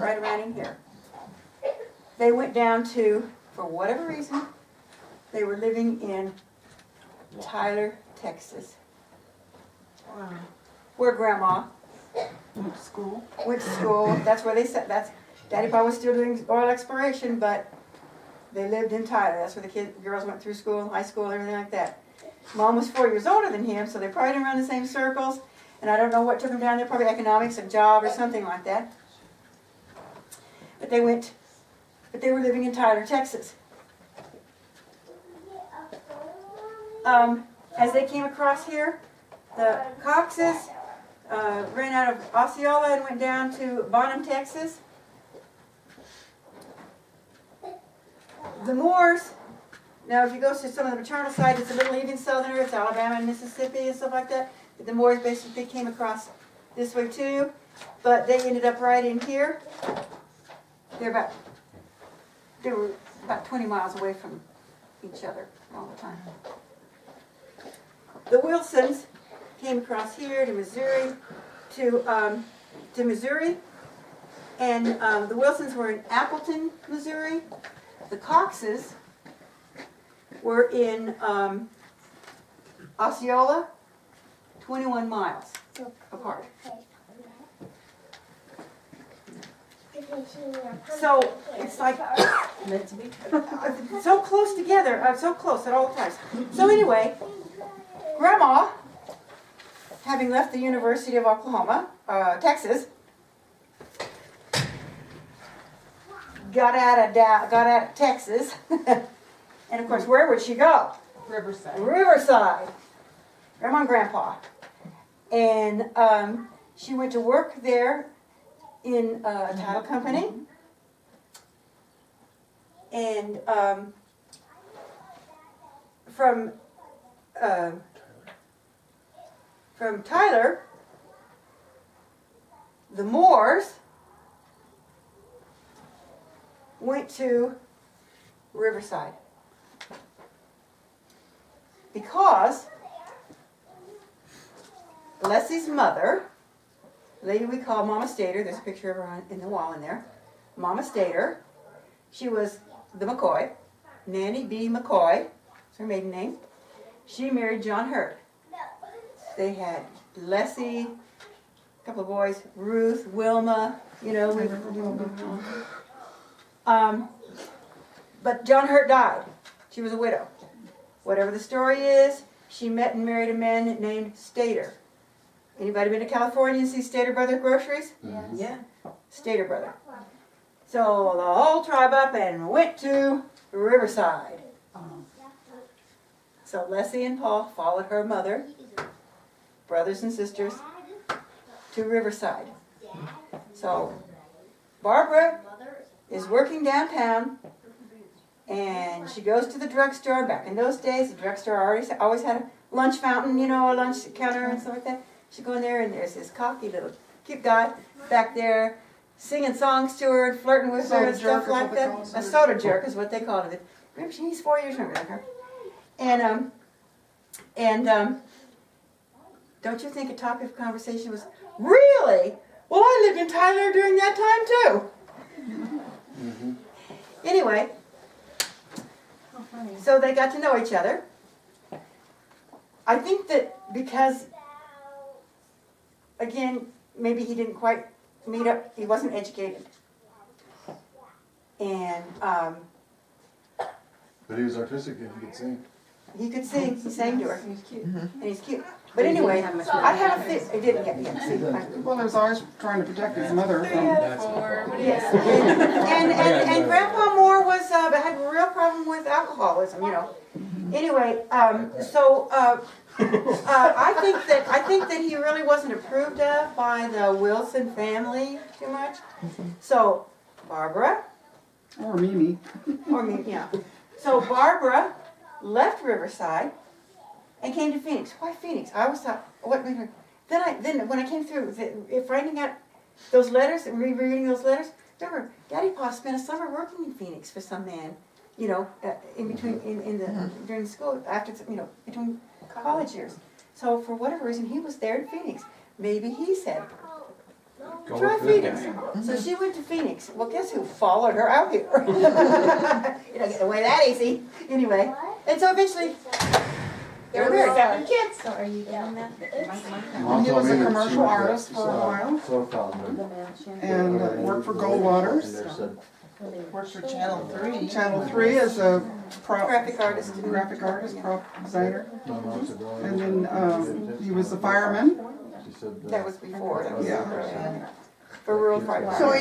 right around in here. They went down to, for whatever reason, they were living in Tyler, Texas, where Grandma Went to school. went to school. That's where they said, Daddy Bob was still doing oil exploration, but they lived in Tyler. That's where the girls went through school, high school, everything like that. Mom was 4 years older than him, so they probably didn't run the same circles. And I don't know what took them down there, probably economics, a job, or something like that. But they were living in Tyler, Texas. As they came across here, the Coxes ran out of Osceola and went down to Bonham, Texas. The Moores, now if you go to some of the maternal side, it's a little even southerner, it's Alabama and Mississippi and stuff like that. But the Moores basically came across this way too, but they ended up right in here. They were about 20 miles away from each other all the time. The Wilsons came across here to Missouri, to Missouri, and the Wilsons were in Appleton, Missouri. The Coxes were in Osceola, 21 miles apart. So it's like so close together, so close at all times. So anyway, Grandma, having left the University of Oklahoma, Texas, got out of Texas, and of course, where would she go? Riverside. Riverside. Grandma and Grandpa, and she went to work there in a title company, and from Tyler, the Moores went to Riverside because Leslie's mother, the lady we call Mama Stater, there's a picture of her on, in the wall in there, Mama Stater, she was the McCoy, Nanny B. McCoy, that's her maiden name. She married John Hurt. They had Leslie, a couple of boys, Ruth, Wilma, you know. But John Hurt died. She was a widow. Whatever the story is, she met and married a man named Stater. Anybody been to California and see Stater Brothers groceries? Yes. Yeah. Stater Brother. So the whole tribe up and went to Riverside. So Leslie and Paul followed her mother, brothers and sisters, to Riverside. So Barbara is working downtown, and she goes to the drugstore. Back in those days, the drugstore always had a lunch fountain, you know, a lunch counter and stuff like that. She go in there, and there's this cocky little cute guy back there singing songs to her and flirting with her and stuff like that. A soda jerk is what they called it. Remember, he's 4 years younger than her. And don't you think a topic of conversation was, really? Well, I lived in Tyler during that time too. Mm-hmm. Anyway, so they got to know each other. I think that because, again, maybe he didn't quite meet up, he wasn't educated. And but he was artistic and he could sing. he could sing, he sang to her, He's cute. and he's cute. But anyway, I have a fit, I didn't get yet. Well, he was always trying to protect his mother from... Yes, and Grandpa Moore was had a real problem with alcoholism, you know. Anyway, I think that he really wasn't approved of by the Wilson family too much. So Barbara, Or Mimi. or me, yeah. So Barbara left Riverside and came to Phoenix. Why Phoenix? I always thought, what made her? Then when I came through, finding out those letters and rereading those letters, remember, Daddy Pa spent a summer working in Phoenix for some man, you know, in between during school after between college years. So for whatever reason, he was there in Phoenix. Maybe he said, Try Phoenix. So she went to Phoenix. Well, guess who followed her out here? You don't get away that easy. Anyway, and so eventually, they were married, got kids. So are you doing that? Mom He told was me a that commercial she was artist for a while. So found And worked for Goldwater's. Works for Channel 3. Channel 3 as a Graphic artist. graphic artist, prop designer. And And then he was a fireman. That was before. That was Yeah. for rural fire. So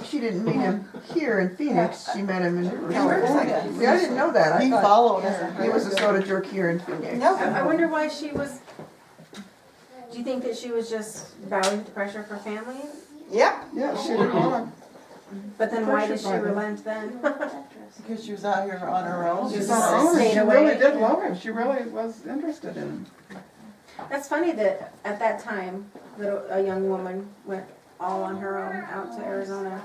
she didn't meet him here in Phoenix, she met him in California. Yeah, I didn't know that. I thought followed her. he was a soda jerk here in Phoenix. No. I wonder why she was, do you think that she was just bowing to pressure for family? Yeah. Yeah, she didn't want But then why did she Pressure by them. relent then? Because she was out here on her own. to. She She's just on her own, and stayed she away. really did love him. She really was interested in him. That's funny that at that time, that a young woman went all on her own out to Arizona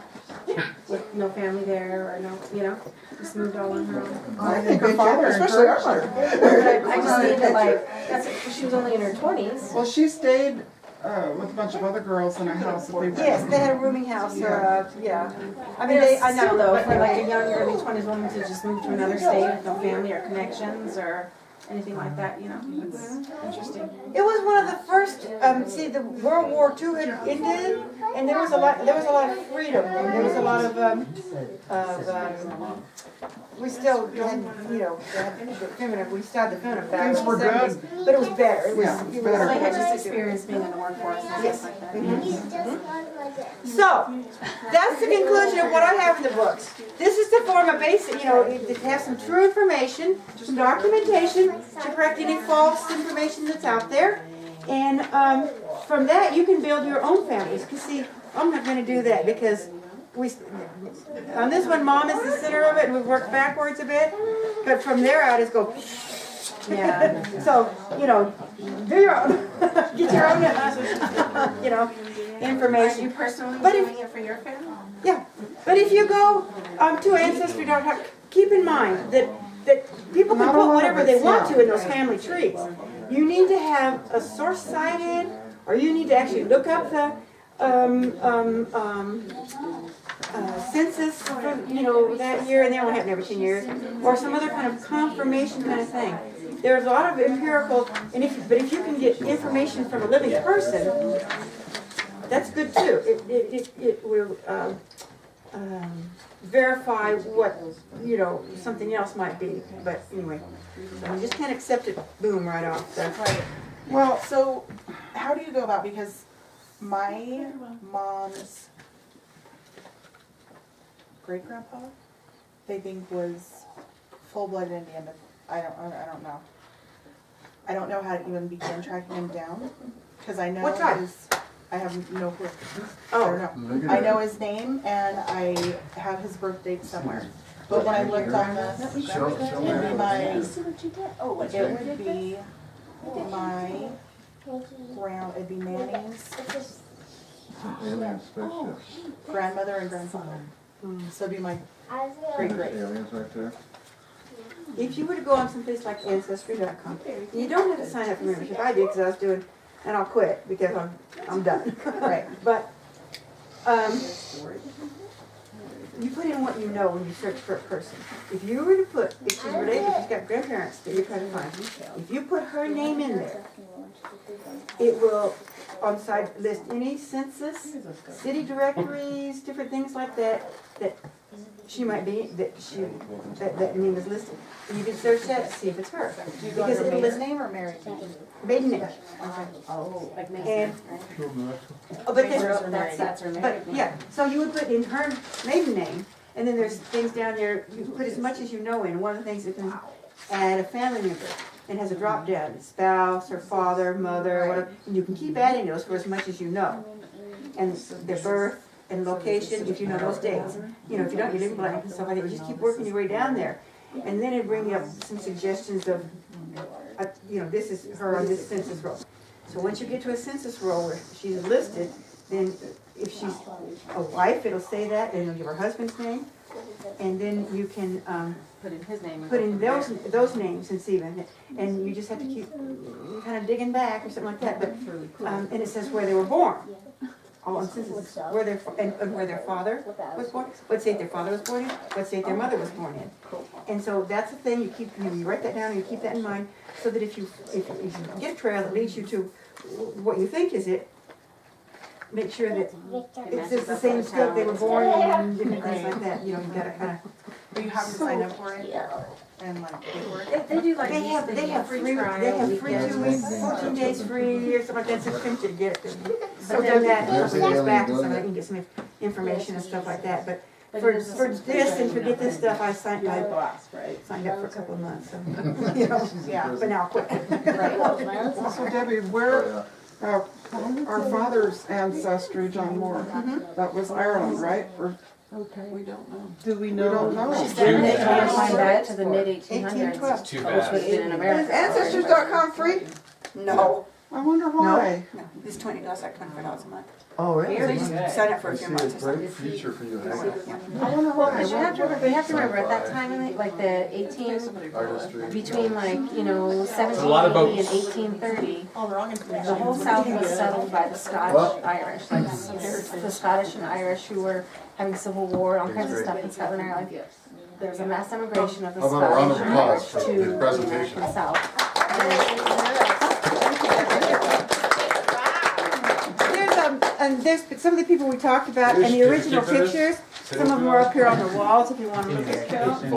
with no family there or no, just moved all on her own. I think her father Especially our encouraged mother. her. I just need to she was only in her 20s. Well, she stayed with a bunch of other girls in a house that they rented. Yes, they had a rooming house or yeah. I mean, I I know still though, but for like a young early 20s woman to just move to another state with no family or connections or anything like that, it's interesting. It was one of the first. See, the World War II had ended, and there was a lot of freedom. And there was a lot of we still had, the feminine. We still had the feminine back Things in the were 70s, but it was better. It was, Yeah, it was better. So I had just experienced being in the workforce and Yes. stuff like that. So, that's the conclusion of what I have in the books. This is to form a basic, it has some true information, some documentation to correct any false information that's out there. And from that, you can build your own families. Because see, I'm not going to do that because on this one, Mom is the center of it, and we've worked backwards a bit. But from there out, it's go. Yeah. So, do your own, get your own, Are information. you personally But if- doing it for your family? Yeah, but if you go to Ancestry.com, keep in mind that people can Not a put lot whatever of they it's, want yeah. to in those family trees. You need to have a source cited, or you need to actually look up the census for, that year, and they only happen every 10 years, or some other kind of confirmation kind of thing. There's a lot of empirical, but if you can get information from a living person, that's good too. It will verify what, something else might be. But anyway, so you just can't accept it, boom, right off. So, Right. Well, So, how do you go about, because my mom's great grandpa, they think was full-blooded Indian, but I don't know. I don't know how to even begin tracking him down, because I know What tribe? I have no clue. I oh, don't know. I know his name and I have his birth date somewhere. But when I looked on this, it'd be my, it'd be Manny's Alien spaceship. grandmother and grandfather. So it'd be my great-great. Aliens right there. if you were to go on someplace like Ancestry.com, you don't have to sign up for membership. I did because I was doing, and I'll quit because I'm done. Right. But you put in what you know when you search for a person. If you were to put, if she's related, if she's got grandparents that you're trying to find, if you put her name in there, it will on site list any census, city directories, different things like that she might be, that name is listed. And you can search that to see if it's her. Do you go Because under it'll list maiden name or married name? maiden name. Oh, like And, but then, that's her but, married name. yeah, so you would put in her maiden name, and then there's things down there, you put as much as you know in. One of the things that can add a family member, and has a drop down, spouse, or father, mother, whatever, and you can keep adding those for as much as you know. And their birth and location, if you know those dates. If you don't, you leave blank and stuff like that, you just keep working your way down there. And then it'll bring you up some suggestions of, this is her on this census roll. So once you get to a census roll where she's listed, then if she's a wife, it'll say that, and it'll give her husband's name. And then you can Put in his name. put in those names and see them. And you just have to keep kind of digging back or something like that. But and it says where they were born. all instances where their, and where their father was born, what state their father was born in, what state their mother was born in. And so that's the thing, you write that down and you keep that in mind, so that if you get a trail that leads you to what you think is it, make sure that it's just the same state they were born in and different things like that, you know, you gotta kinda. But you have to sign up for it and like paperwork. They do like They have free, they have free 2 weeks, 14 days free, or something like that, so it's to get it. So then done that, There's so a goes daily back and book. some of that, you can get some information and stuff like that, but But for it is a this and for get this subscription, stuff, I signed up for a couple of months, so, you know, Yeah. but now I'll quit. So Debbie, where, our father's ancestry, John Moore, that was Ireland, right? Or, We don't know. Do we we don't know? know. They're going back to the mid 1800s, 1812. Too which bad. would have been in Is America. Ancestors.com free? No, I wonder why. no, it's $20, like $25 a month. Oh, So you just sign up for I a see few a months or something. bright future for you, Hank. I wonder Well, why. because you have to remember at that time, in the, like the 18, Artistry. between like, you know, a lot of 1780 and boats. 1830, All the wrong information. the whole South was settled by the Scottish Well. Irish, like the Scottish and Irish who were having civil war, all kinds of stuff in Scotland and Ireland. There was a mass immigration of the How about a round of Scottish and Irish applause for to the the presentation? American South. And there's some of the people we talked about, and the Here's original certificate for this. pictures, some of them are up here on the walls if you want to look at them.